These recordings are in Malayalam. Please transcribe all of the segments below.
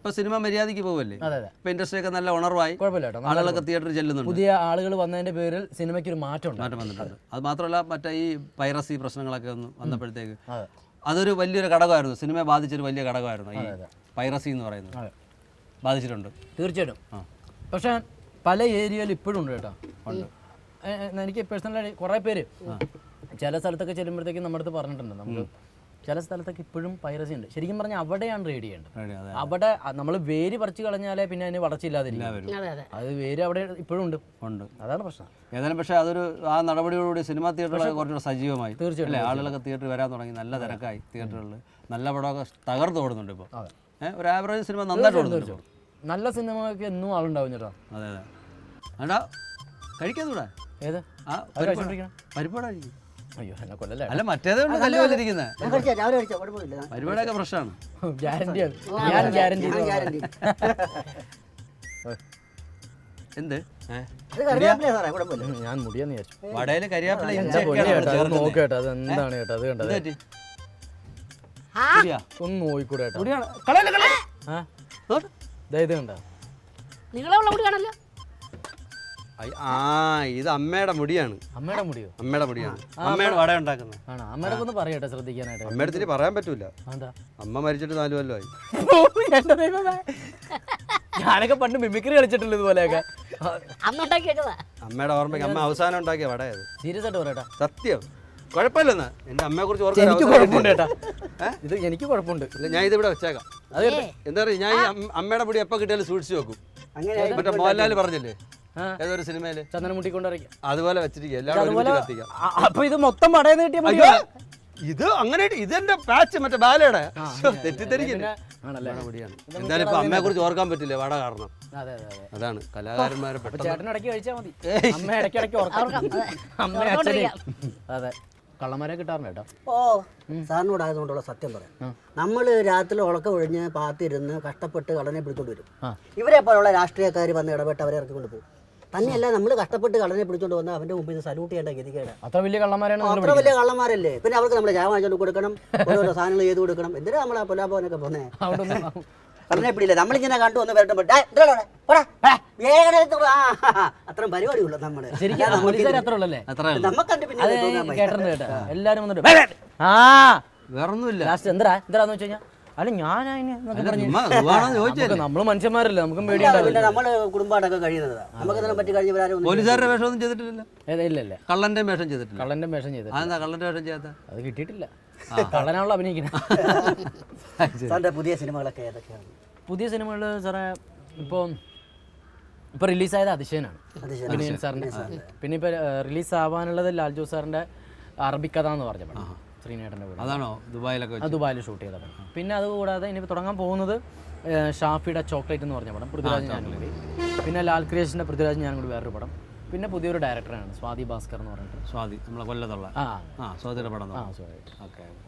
ഇപ്പൊ സിനിമ മര്യാദയ്ക്ക് പോവല്ലേ, ഇപ്പൊ ഇൻഡസ്ട്രി ഒക്കെ നല്ല ഉണർവായി, ആളുകളൊക്കെ തിയേറ്ററിൽ ചെല്ലുന്നുണ്ട്. പുതിയ ആളുകൾ വന്നതിന്റെ പേരിൽ സിനിമയ്ക്ക് ഒരു മാറ്റം വന്നിട്ടുണ്ട്. അത് മാത്രമല്ല മറ്റേ ഈ പൈറസി പ്രശ്നങ്ങളൊക്കെ ഒന്ന് വന്നപ്പോഴത്തേക്ക് അതൊരു വലിയൊരു ഘടകമായിരുന്നു, സിനിമയെ ബാധിച്ചൊരു വലിയ ഘടകമായിരുന്നു ഈ പൈറസി എന്ന് പറയുന്നത്. ബാധിച്ചിട്ടുണ്ട് തീർച്ചയായിട്ടും. പക്ഷെ പല ഏരിയയിൽ ഇപ്പോഴും ഉണ്ട് കേട്ടോ. എനിക്ക് പേഴ്സണലി കുറേ പേര് ചില സ്ഥലത്തൊക്കെ ചെല്ലുമ്പോഴത്തേക്കും നമ്മുടെ അടുത്ത് പറഞ്ഞിട്ടുണ്ട്, നമുക്ക് ചില സ്ഥലത്തൊക്കെ ഇപ്പോഴും പൈറസി ഉണ്ട്. ശരിക്കും പറഞ്ഞാൽ അവിടെയാണ് റെയ്ഡ് ചെയ്യേണ്ടത്. അവിടെ നമ്മൾ വേര് പറിച്ചു കളഞ്ഞാലേ പിന്നെ അതിന് വളർച്ചയില്ലാതിരിക്കും. അത് വേര് അവിടെ ഇപ്പോഴും ഉണ്ട്. അതാണ് പ്രശ്നം. ഏതായാലും പക്ഷേ അതൊരു ആ നടപടിയോടുകൂടി സിനിമാ തിയേറ്ററുകൾ കുറച്ചുകൂടെ സജീവമായി. തീർച്ചയായിട്ടും ആളുകളൊക്കെ തിയേറ്ററിൽ വരാൻ തുടങ്ങി, നല്ല തിരക്കായി തിയേറ്ററുകളിൽ. നല്ല പടമൊക്കെ തകർത്ത് ഓടുന്നുണ്ട് ഇപ്പോൾ. ഒരു ആവറേജ് സിനിമ നന്നായിട്ട് ഓടുന്നുണ്ട്. നല്ല സിനിമയൊക്കെ എന്നും ആളുണ്ടാവും ചേട്ടാ. അതെ അതെ. അടാ കഴിക്കാത്തൂടെ ഏത് പരിപാടി? അയ്യോ എന്നെ കൊല്ലല്ലേ. അല്ല മറ്റേത് പരിപാടിയൊക്കെ ഫ്രഷാണ്, ഗ്യാരണ്ടിയാണ്. ഞാൻ ഗ്യാരണ്ടി. എന്ത് ഞാൻ മുടിയെന്ന് വിചാരിച്ചു. വടയില് കരിയാപ്പില നോക്കേട്ടോ, അത് എന്താണ് കേട്ടോ, അത് കണ്ടത് ഒന്ന് നോയിക്കൂടെ കേട്ടോ. ഇത് കണ്ടോ ഇത് അമ്മയുടെ മുടിയാണ്. അമ്മയുടെ മുടിയോ? അമ്മയുടെ മുടിയാണ്. അമ്മയാണ് വട ഉണ്ടാക്കുന്നത്. ആണോ? അമ്മയുടെ ഒന്ന് പറയട്ടെ ശ്രദ്ധിക്കാനായിട്ട്. അമ്മയുടെ തിരി പറയാൻ പറ്റൂല, അമ്മ മരിച്ചിട്ട് 4 കൊല്ലമായി. ഞാനൊക്കെ പണ്ട് മിമിക്രി കളിച്ചിട്ടുള്ളൂ ഇതുപോലെയൊക്കെ. അമ്മയുടെ ഓർമ്മയ്ക്ക് അമ്മ അവസാനം ഉണ്ടാക്കിയ വടയത്. സീരിയസ് ആയിട്ട് പറയട്ടാ, സത്യം. കുഴപ്പമില്ലെന്നാ എന്റെ അമ്മയെ കുറിച്ച് എനിക്ക് കുഴപ്പമുണ്ട് കേട്ടാ. ഇത് എനിക്ക് കുഴപ്പമുണ്ട്. ഞാൻ ഇതിവിടെ വെച്ചേക്കാം. എന്താ പറയുക, ഞാൻ ഈ അമ്മയുടെ മുടി എപ്പോൾ കിട്ടിയാലും സൂക്ഷിച്ചു വെക്കും. മറ്റേ മോഹൻലാൽ പറഞ്ഞില്ലേ ഏതൊരു സിനിമയില് ചന്ദനം മുട്ടിക്കൊണ്ടിരിക്കും, അതുപോലെ വെച്ചിരിക്കും. എല്ലാവരും കത്തിക്കാം. അപ്പൊ ഇത് മൊത്തം പടയെന്ന് കിട്ടിയ ഇത് അങ്ങനെ ഇതെന്റെ പാച്ച് മറ്റേ ബാലയുടെ തെറ്റിദ്ധരിക്കില്ല. എന്തായാലും ഇപ്പൊ അമ്മയെ കുറിച്ച് ഓർക്കാൻ പറ്റില്ല വട കാരണം. അതാണ് കലാകാരന്മാരെ ചേട്ടൻ ഇടയ്ക്ക് കഴിച്ചാൽ മതി, അമ്മ ഇടയ്ക്കിടയ്ക്ക് ഓർക്കാം. അമ്മ അച്ഛനെ അതെ കള്ളന്മാരെ കിട്ടാറുണ്ട് കേട്ടോ. ഓ സാറിനോടായതുകൊണ്ടുള്ള സത്യം പറയാം, നമ്മൾ രാത്രി ഉളക്കം ഒഴിഞ്ഞ് പാത്തിരുന്ന് കഷ്ടപ്പെട്ട് കള്ളനെ പിടിച്ചോണ്ട് വരും. ഇവരെ പോലുള്ള രാഷ്ട്രീയക്കാർ വന്ന് ഇടപെട്ട് അവരെ ഇറക്കിക്കൊണ്ട് പോകും. തന്നെയല്ല നമ്മൾ കഷ്ടപ്പെട്ട് കള്ളനെ പിടിച്ചോണ്ട് വന്ന് അവന്റെ മുമ്പിൽ നിന്ന് സല്യൂട്ട് ചെയ്യേണ്ട ഗതികേട്. അത്ര വലിയ കള്ളന്മാരാണ്, അത്ര വലിയ കള്ളന്മാരല്ലേ. പിന്നെ അവർക്ക് നമ്മൾ ചായ വാങ്ങിച്ചോണ്ട് കൊടുക്കണം, ഓരോ സാധനങ്ങൾ ചെയ്ത് കൊടുക്കണം. എന്തിനാ നമ്മളാ പൊലാഭവനൊക്കെ പോന്നേ? കള്ളനെ പിടിയില്ല, നമ്മളിങ്ങനെ കണ്ടു വന്ന് വരട്ടെ അത്രയും പരിപാടിയുള്ളൂ നമ്മള്. നമുക്ക് എല്ലാരും വേറൊന്നുമില്ല. ലാസ്റ്റ് എന്താന്ന് വെച്ച് കഴിഞ്ഞാൽ അല്ല ഞാൻ നമ്മള് മനുഷ്യന്മാരല്ലേ, നമുക്കും പേടിയുണ്ടാവില്ല. നമ്മള് കുടുംബമായിട്ടൊക്കെ കഴിയുന്നത് നമുക്ക് ഇതിനെ പറ്റി കഴിഞ്ഞവരാരും പോലീസുകാരുടെ വേഷം ഒന്നും ചെയ്തിട്ടില്ല. ഇല്ല കള്ളന്റെ വേഷം ചെയ്തിട്ടില്ല. കള്ളന്റെ വേഷം ചെയ്തിട്ട് കള്ളന്റെ വേഷം ചെയ്യാത്ത അത് കിട്ടിയിട്ടില്ല. കള്ളനാണല്ലോ അഭിനയിക്കുന്നത്. സാറിന്റെ പുതിയ സിനിമകളൊക്കെ ഏതൊക്കെയാണ്? പുതിയ സിനിമകൾ സാറേ ഇപ്പോൾ റിലീസായത് അതിശയനാണ്, വിനയൻ സാറിൻ്റെ. പിന്നെ ഇപ്പോൾ റിലീസ് ആവാനുള്ളത് ലാൽ ജോസ് സാറിൻ്റെ അറബിക്കഥ എന്ന് പറഞ്ഞ പടം, ശ്രീനേട്ടൻ്റെ കൂടെ. അതാണോ ദുബായിൽ ഷൂട്ട് ചെയ്ത പടം. പിന്നെ അതുകൂടാതെ ഇനി തുടങ്ങാൻ പോകുന്നത് ഷാഫിയുടെ ചോക്ലേറ്റ് എന്ന് പറഞ്ഞ പടം, പൃഥ്വിരാജ് ഞാനും കൂടി. പിന്നെ ലാൽ ക്രിയേഷൻ്റെ പൃഥ്വിരാജ് ഞാനും കൂടി വേറൊരു പടം. പിന്നെ പുതിയൊരു ഡയറക്ടറാണ് സ്വാതി ഭാസ്കർ എന്ന് പറഞ്ഞിട്ട്. സ്വാതി നമ്മളെ കൊല്ലത്തുള്ള സ്വാതിയുടെ പടം.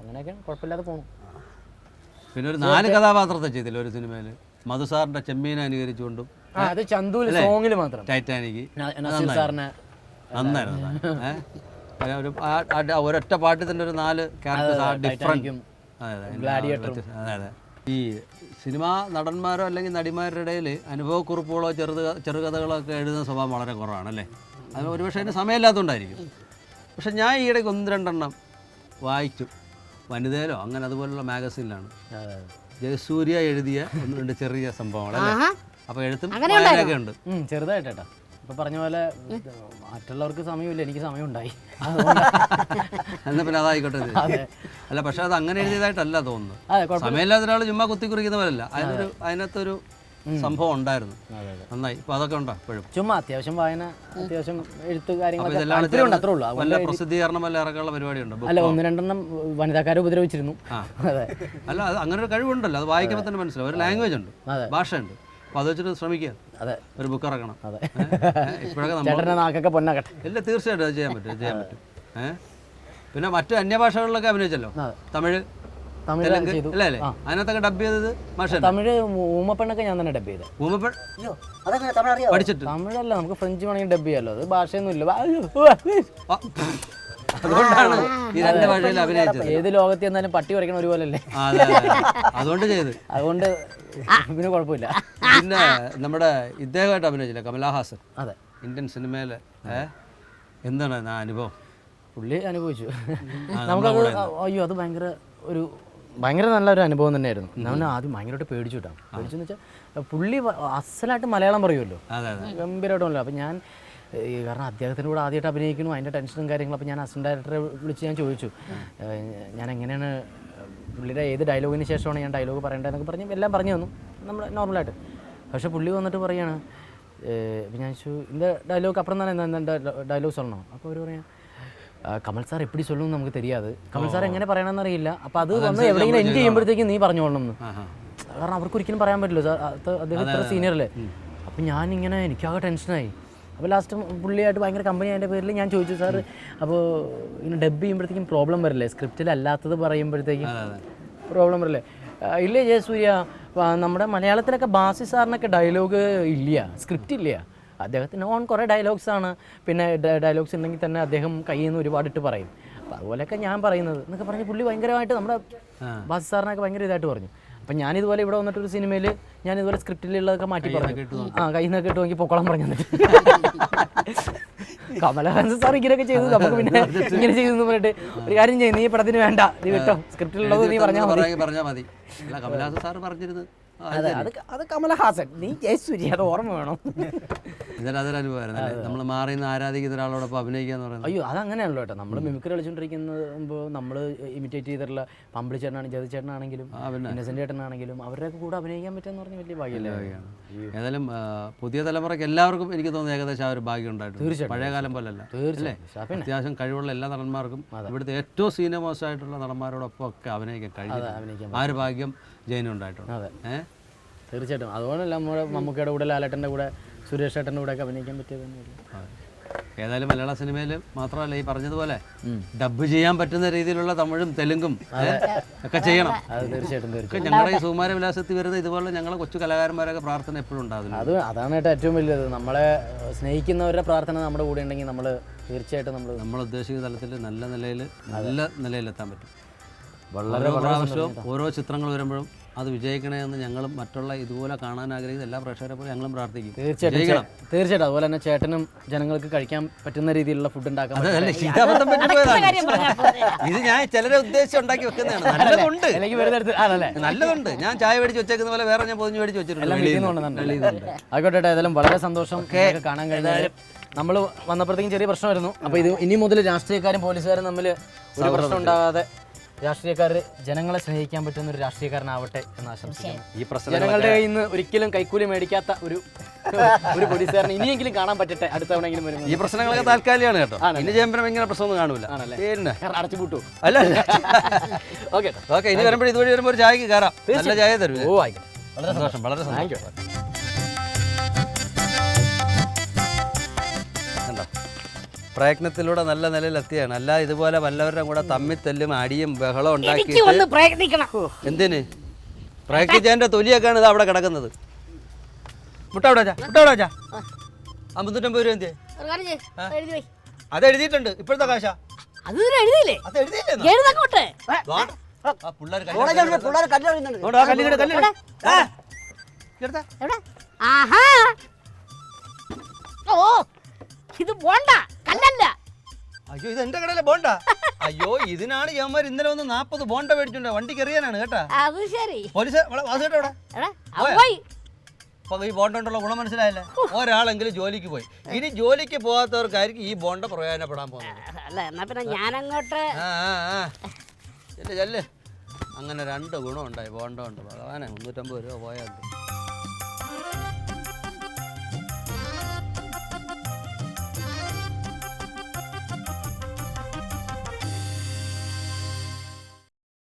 അങ്ങനെയൊക്കെ കുഴപ്പമില്ലാതെ പോകുന്നു. പിന്നെ ഒരു 4 കഥാപാത്രത്തെ ചെയ്തില്ല ഒരു സിനിമയിൽ, മധുസാറിന്റെ ചെമ്മീനെ അനുകരിച്ചുകൊണ്ടും. അത് ചന്ദൂല് സോങ്ങിൽ മാത്രം. ടൈറ്റാനിക് സാറിനെ നന്നായിരുന്നു. ഒരൊറ്റ പാട്ടിൽ തന്നെ ഒരു 4 ക്യാരക്ടേഴ്സ് ഡിഫറൻറ്റും. അതെ. ഈ സിനിമാ നടന്മാരോ അല്ലെങ്കിൽ നടിമാരുടെ ഇടയിൽ അനുഭവക്കുറിപ്പുകളോ ചെറുകഥകളൊക്കെ എഴുതുന്ന സ്വഭാവം വളരെ കുറവാണ് അല്ലേ. അത് ഒരുപക്ഷെ അതിന് സമയമില്ലാത്തതുകൊണ്ടായിരിക്കും. പക്ഷെ ഞാൻ ഈ ഇടയ്ക്ക് 1-2 എണ്ണം വായിച്ചു, വനിതയിലോ അങ്ങനെ അതുപോലുള്ള മാഗസീനിലാണ്. ജയസൂര്യ എഴുതിയ 1-2 ചെറിയ സംഭവങ്ങളല്ലേ. അപ്പോൾ എഴുത്തും വായനയൊക്കെ ഉണ്ട് ചെറുതായിട്ടാ. ഇപ്പൊ പറഞ്ഞ പോലെ മറ്റുള്ളവർക്ക് സമയമില്ല, എനിക്ക് സമയം ഉണ്ടായി. എന്നാ പിന്നെ അതായിക്കോട്ടെ. അല്ല പക്ഷെ അത് അങ്ങനെ എഴുതിയതായിട്ടല്ല തോന്നുന്നു. സമയമില്ലാത്ത ഒരാൾ ചുമ്മാ കുത്തിക്കുറിക്കുന്നവരല്ല, അതിനകത്തൊരു സംഭവം ഉണ്ടായിരുന്നു. നന്നായി. ഇപ്പൊ അതൊക്കെ ഉണ്ടോ ഇപ്പോഴും? ചുമ്മാ അത്യാവശ്യം വായന, അത്യാവശ്യം എഴുത്ത് കാര്യങ്ങളൊക്കെ വല്ല പ്രസിദ്ധീകരണം വല്ല ഇറക്കാനുള്ള പരിപാടി ഉണ്ടോ? അല്ല 1-2 എണ്ണം വനിതാക്കാരെ ഉപദ്രവിച്ചിരുന്നു. അല്ല അത് അങ്ങനെ ഒരു കഴിവുണ്ടല്ലോ, അത് വായിക്കുമ്പോൾ തന്നെ മനസ്സിലാവും. ഒരു ലാംഗ്വേജ് ഉണ്ട്, ഭാഷയുണ്ട്. അപ്പോൾ അത് വെച്ചിട്ട് ശ്രമിക്കുക. അതെ, ഒരു ബുക്ക് ഇറക്കണം. ഇപ്പോഴൊക്കെ നാക്കൊക്കെ പൊന്നാകട്ടെ. ഇല്ല തീർച്ചയായിട്ടും അത് ചെയ്യാൻ പറ്റും. പിന്നെ മറ്റു അന്യഭാഷകളിലൊക്കെ അഭിനയിച്ചല്ലോ, തമിഴ് തെലുങ്ക് അല്ലേ അല്ലേ? അതിനകത്തൊക്കെ ഡബ് ചെയ്തത് മാഷ. തമിഴ് ഊമപ്പെണ്ണൊക്കെ ഞാൻ തന്നെ ഡബ് ചെയ്തത്. ഊമപ്പെൺ പഠിച്ചിട്ട്? തമിഴല്ല, നമുക്ക് ഫ്രഞ്ച് വേണമെങ്കിൽ ഡബ് ചെയ്യാമല്ലോ, അത് ഭാഷയൊന്നും ഇല്ല. അതുകൊണ്ടാണ് ഈ രണ്ട് ഭാഷയിൽ അഭിനയിച്ചത്. ഏത് ലോകത്ത് ചെന്നാലും പട്ടി കുറയ്ക്കണ ഒരുപോലെ അല്ലേ? അതെ അതെ, അതുകൊണ്ട് ചെയ്ത്. അതുകൊണ്ട് പിന്നെ കുഴപ്പമില്ല. പിന്നെ നമ്മുടെ ഇദ്ദേഹമായിട്ട് അഭിനയിച്ചില്ല കമലഹാസൻ, അതെ, ഇന്ത്യൻ സിനിമയിൽ എന്താണ് ആ അനുഭവം? പുള്ളി അനുഭവിച്ചു. നമുക്കത് അയ്യോ അത് ഭയങ്കര നല്ലൊരു അനുഭവം തന്നെയായിരുന്നു. ഞാൻ ആദ്യം ഭയങ്കരമായിട്ട് പേടിച്ചു കിട്ടാം. പേടിച്ചെന്ന് വെച്ചാൽ പുള്ളി അസലായിട്ട് മലയാളം പറയുമല്ലോ, ഗംഭീരമായിട്ടുമല്ലോ. അപ്പം ഞാൻ കാരണം അദ്ദേഹത്തിൻ്റെ കൂടെ ആദ്യമായിട്ട് അഭിനയിക്കുന്നു, അതിൻ്റെ ടെൻഷനും കാര്യങ്ങളും. അപ്പോൾ ഞാൻ അസിസ്റ്റന്റ് ഡയറക്ടറെ വിളിച്ച് ഞാൻ ചോദിച്ചു, ഞാൻ എങ്ങനെയാണ് പുള്ളിയുടെ ഏത് ഡയലോഗിന് ശേഷമാണ് ഞാൻ ഡയലോഗ് പറയേണ്ടതെന്നൊക്കെ പറഞ്ഞ് എല്ലാം പറഞ്ഞു തന്നു നമ്മൾ നോർമലായിട്ട്. പക്ഷേ പുള്ളി വന്നിട്ട് പറയുകയാണ്, ഇപ്പം ഞാൻ ചോദിച്ചു இந்த ഡയലോഗ് അപ്പുറം തന്നെ എന്താ ഡയലോഗ് சொல்லணும். അപ്പോൾ അവർ പറയാം, കമൽ സാർ എപ്പിടി சொல்லணும்னு നമുക്ക് தெரியாது, കമൽ സാർ എങ്ങനെ പറയണമെന്ന് അറിയില്ല, അപ്പോൾ അത് വന്ന് എവിടെയെങ്കിലും എൻഡ് ചെയ്യുമ്പോഴത്തേക്കും നീ പറഞ്ഞോളണം എന്ന്. കാരണം അവർക്ക് ഒരിക്കലും പറയാൻ പറ്റില്ല സാർ, അദ്ദേഹം ഇത്ര സീനിയറല്ലേ. അപ്പം ഞാനിങ്ങനെ എനിക്കാകെ ടെൻഷനായി. അപ്പോൾ ലാസ്റ്റ് പുള്ളിയായിട്ട് ഭയങ്കര കമ്പനി അതിൻ്റെ പേരിൽ ഞാൻ ചോദിച്ചു, സാർ അപ്പോൾ ഇങ്ങനെ ഡബ് ചെയ്യുമ്പോഴത്തേക്കും പ്രോബ്ലം വരില്ലേ, സ്ക്രിപ്റ്റിലല്ലാത്തത് പറയുമ്പോഴത്തേക്കും പ്രോബ്ലം വരില്ലേ? ഇല്ലേ ജയസൂര്യ, നമ്മുടെ മലയാളത്തിലൊക്കെ ബാസി സാറിനൊക്കെ ഡയലോഗ് ഇല്ല, സ്ക്രിപ്റ്റ് ഇല്ല. അദ്ദേഹത്തിന് ഓൺ കുറേ ഡയലോഗ്സാണ്, പിന്നെ ഡയലോഗ്സ് ഉണ്ടെങ്കിൽ തന്നെ അദ്ദേഹം കയ്യിൽ നിന്ന് ഒരുപാടിട്ട് പറയും. അപ്പോൾ അതുപോലെയൊക്കെ ഞാൻ പറയുന്നത് എന്നൊക്കെ പറഞ്ഞ് പുള്ളി ഭയങ്കരമായിട്ട് നമ്മുടെ ബാസി സാറിനൊക്കെ ഭയങ്കര ഇതായിട്ട് പറഞ്ഞു. അപ്പം ഞാനിതുപോലെ ഇവിടെ വന്നിട്ടൊരു സിനിമയിൽ ഞാനിതുപോലെ സ്ക്രിപ്റ്റിലുള്ളതൊക്കെ മാറ്റി പറഞ്ഞു, കയ്യിൽ നിന്നൊക്കെ ഇട്ട് നോക്കി പൊക്കോളം പറഞ്ഞു തന്നിട്ട്. കമലഹാസൻ സാർ ഇങ്ങനെയൊക്കെ ചെയ്തു, നമുക്ക് പിന്നെ ഇങ്ങനെ ചെയ്തു പറഞ്ഞിട്ട് ഒരു കാര്യം ചെയ്യും, നീ പടത്തിന് വേണ്ട, നീ വിട്ടോ, സ്ക്രിപ്റ്റിലുള്ളത് നീ പറഞ്ഞാൽ മതി. കമലഹാസൻ സാർ പറഞ്ഞിരുന്നത് അത് കമലഹാസൻ, നീ ജയസൂര്യ, അത് ഓർമ്മ വേണം. എന്നാലും അതൊരു അനുഭവമായിരുന്നു. നമ്മൾ മാറി നിന്ന് ആരാധിക്കുന്ന ഒരാളോടൊപ്പം അഭിനയിക്കുക എന്ന് പറയുന്നത്. അയ്യോ അതങ്ങനെയാണല്ലോ കേട്ടോ. നമ്മൾ മിമിക്രി കളിച്ചുകൊണ്ടിരിക്കുമ്പോൾ നമ്മൾ ഇമിറ്റേറ്റ് ചെയ്തിട്ടുള്ള പമ്പിളി ചേട്ടനാണെങ്കിലും ജതി ചേട്ടനാണെങ്കിലും ഇന്നസെന്റ് ചേട്ടനാണെങ്കിലും അവരുടെയൊക്കെ കൂടെ അഭിനയിക്കാൻ പറ്റുമെന്ന് പറഞ്ഞാൽ വലിയ ഭാഗ്യമല്ലേ. ഏതായാലും പുതിയ തലമുറയ്ക്ക് എല്ലാവർക്കും എനിക്ക് തോന്നുന്നു ഏകദേശം ആ ഒരു ഭാഗ്യം ഉണ്ടായിട്ടുണ്ട്. തീർച്ചയായിട്ടും പഴയ കാലം പോലല്ല അല്ലേ, അത്യാവശ്യം കഴിവുള്ള എല്ലാ നടന്മാർക്കും ഇവിടുത്തെ ഏറ്റവും സീനിയർ മോസ്റ്റ് ആയിട്ടുള്ള നടന്മാരോടൊപ്പം ഒക്കെ അഭിനയിക്കാൻ കഴിയും. ആ ഒരു ഭാഗ്യം ജയനുണ്ടായിട്ടുണ്ട്. അതെ തീർച്ചയായിട്ടും. അതുകൊണ്ടല്ല നമ്മുടെ മമ്മൂക്കയുടെ കൂടെ ലാലേട്ടൻ്റെ കൂടെ സുരേഷ് ചേട്ടൻ്റെ കൂടെ ഒക്കെ അഭിനയിക്കാൻ പറ്റിയത് തന്നെയല്ലേ. ഏതായാലും മലയാള സിനിമയിൽ മാത്രമല്ല ഈ പറഞ്ഞതുപോലെ ഡബ് ചെയ്യാൻ പറ്റുന്ന രീതിയിലുള്ള തമിഴും തെലുങ്കും ഒക്കെ ചെയ്യണം. അത് തീർച്ചയായിട്ടും ഞങ്ങളുടെ ഈ സുകുമാര വിലാസത്തിൽ വരുന്ന ഇതുപോലെ ഞങ്ങളെ കൊച്ചു കലാകാരന്മാരൊക്കെ പ്രാർത്ഥന എപ്പോഴും ഉണ്ടാകുന്നു. അതാണ് കേട്ടോ ഏറ്റവും വലിയത്. നമ്മളെ സ്നേഹിക്കുന്നവരുടെ പ്രാർത്ഥന നമ്മുടെ കൂടെ ഉണ്ടെങ്കിൽ നമ്മൾ തീർച്ചയായിട്ടും നമ്മൾ ഉദ്ദേശിക്കുന്ന തലത്തിൽ നല്ല നിലയിലെത്താൻ പറ്റും. ഓരോ പ്രാവശ്യവും ഓരോ ചിത്രങ്ങൾ വരുമ്പോഴും അത് വിജയിക്കണേ എന്ന് ഞങ്ങളും മറ്റുള്ള ഇതുപോലെ കാണാൻ ആഗ്രഹിക്കുന്ന എല്ലാ പ്രേക്ഷകരെ പോലെ ഞങ്ങളും പ്രാർത്ഥിക്കും. തീർച്ചയായിട്ടും അതുപോലെ തന്നെ ചേട്ടനും ജനങ്ങൾക്ക് കഴിക്കാൻ പറ്റുന്ന രീതിയിലുള്ള ഫുഡ് ഉണ്ടാക്കാൻ. ഇത് ഞാൻ ചിലരെ ഉദ്ദേശിച്ച് ഉണ്ടാക്കി വെക്കുന്നതാണ്. നല്ലതുണ്ട്, നല്ലതുണ്ട്. ഞാൻ ചായ മേടിച്ച് വെച്ചേക്കുന്ന പോലെ വേറെ ഞാൻ പൊതിഞ്ഞ് മേടിച്ച് വെച്ചിട്ടുണ്ട്. ആയിക്കോട്ടെ, ഏതായാലും വളരെ സന്തോഷം കാണാൻ കഴിഞ്ഞാലും. നമ്മൾ വന്നപ്പോഴത്തേക്കും ചെറിയ പ്രശ്നമായിരുന്നു. അപ്പോൾ ഇത് ഇനി മുതൽ രാഷ്ട്രീയക്കാരും പോലീസുകാരും തമ്മിൽ ഒരു പ്രശ്നം ഉണ്ടാകാതെ രാഷ്ട്രീയക്കാർ ജനങ്ങളെ സ്നേഹിക്കാൻ പറ്റുന്ന ഒരു രാഷ്ട്രീയക്കാരനാവട്ടെ എന്ന് ആശംസിക്കുന്നു. ഈ പ്രശ്നം ജനങ്ങളുടെ കയ്യിൽ നിന്ന് ഒരിക്കലും കൈക്കൂലി മേടിക്കാത്ത ഒരു പോലീസുകാരനെ ഇനിയെങ്കിലും കാണാൻ പറ്റട്ടെ അടുത്ത തവണയെങ്കിലും വരുന്നത്. ഈ പ്രശ്നങ്ങളൊക്കെ താൽക്കാലികമാണ് കേട്ടോ. ഇനി ചെയ്യുമ്പോൾ ഇങ്ങനെ പ്രശ്നമൊന്നും കാണൂല. ആണല്ലേ, അടച്ചുപൂട്ടു അല്ല. ഓക്കെ, ഇനി വരുമ്പോൾ ഇതുവഴി വരുമ്പോൾ ഒരു ചായക്ക് കയറാം. നല്ല ചായ തരും. ഓ ആയിക്കോട്ടെ, വളരെ സന്തോഷം, വളരെ സന്തോഷം. പ്രയത്നത്തിലൂടെ നല്ല നിലയിലെത്തിയാണ്. അല്ല ഇതുപോലെ വല്ലവരുടെ കൂടെ തമ്മിൽ തല്ലും അടിയും ബഹളം ഉണ്ടാക്കി എന്തിന് പ്രയത്നിച്ചതിന്റെ തൊലിയൊക്കെയാണ് ഇത് അവിടെ കിടക്കുന്നത്. മുട്ട അവിടെ വെച്ചാ 550 രൂപ എന്ത് അത് എഴുതിയിട്ടുണ്ട്. ഇപ്പോഴത്തെ കാശ ഇത് ബോണ്ട കല്ലല്ല. അയ്യോ ഇത് എന്റെ കടയിലെ ബോണ്ട. അയ്യോ ഇതിനാണ് യവന്മാർ ഇന്നലെ ഒന്ന് 40 ബോണ്ട മേടിച്ചിട്ടുണ്ട്. വണ്ടിക്ക് എറിയാനാണ് കേട്ടാ. അത് ശരി. പോലീസ് ഈ ബോണ്ട കൊണ്ടുള്ള ഗുണം മനസ്സിലായില്ലേ? ഒരാളെങ്കിലും ജോലിക്ക് പോയി. ഇനി ജോലിക്ക് പോകാത്തവർക്കായിരിക്കും ഈ ബോണ്ട പ്രയോജനപ്പെടാൻ പോകുന്നത്. അല്ല എന്നാ പിന്നെ ഞാനങ്ങോട്ട് ചെല്ല് അങ്ങനെ 2 ഗുണം ഉണ്ടായി. ബോണ്ട ഉണ്ട് ഭഗവാനെ 350 രൂപ പോയാൽ